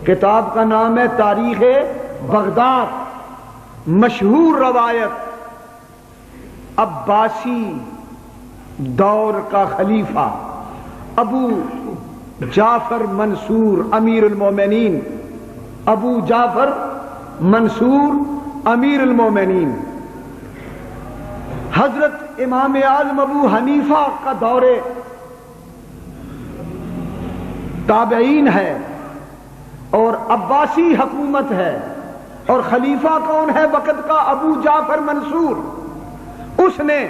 کتاب کا نام ہے تاریخ بغداد. مشہور روایت، عباسی دور کا خلیفہ ابو جعفر منصور امیر المومنین، ابو جعفر منصور امیر المومنین، حضرت امام اعظم ابو حنیفہ کا دور تابعین ہے اور عباسی حکومت ہے، اور خلیفہ کون ہے وقت کا؟ ابو جعفر منصور. اس نے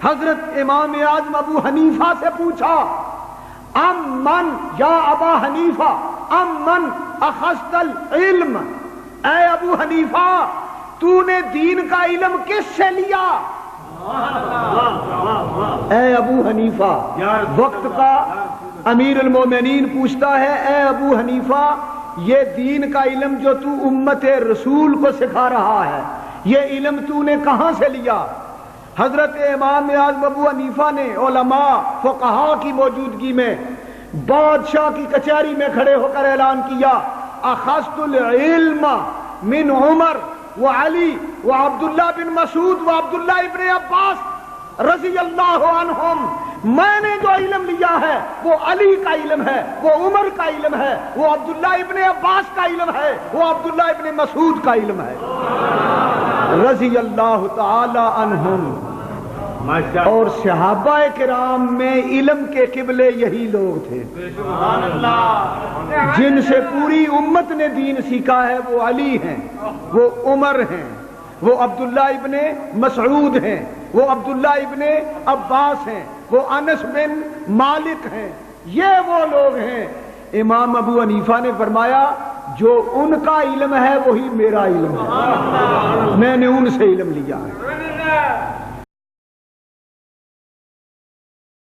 حضرت امام اعظم ابو حنیفہ سے پوچھا، امن یا ابا حنیفہ امن اخذت العلم، اے ابو حنیفہ تو نے دین کا علم کس سے لیا؟ اے ابو حنیفہ، وقت کا امیر المومنین پوچھتا ہے، اے ابو حنیفہ یہ دین کا علم جو تو امت رسول کو سکھا رہا ہے، یہ علم تو نے کہاں سے لیا؟ حضرت امام اعظم ابو حنیفہ نے علماء فقہاء کی موجودگی میں بادشاہ کی کچہری میں کھڑے ہو کر اعلان کیا، اخذت العلم من عمر وعلی وعبداللہ بن مسعود وعبداللہ ابن عباس رضی اللہ عنہم، میں نے جو علم لیا ہے وہ علی کا علم ہے، وہ عمر کا علم ہے، وہ عبداللہ ابن عباس کا علم ہے، وہ عبداللہ ابن مسعود کا علم ہے رضی اللہ تعالی عنہم. اور صحابہ کرام میں علم کے قبلے یہی لوگ تھے. جن سے پوری امت نے دین سیکھا ہے وہ علی ہیں، وہ عمر ہیں، وہ عبداللہ ابن مسعود ہیں، وہ عبداللہ ابن عباس ہیں، وہ انس بن مالک ہیں. یہ وہ لوگ ہیں. امام ابو حنیفہ نے فرمایا جو ان کا علم ہے وہی میرا علم ہے، میں نے ان سے علم لیا ہے.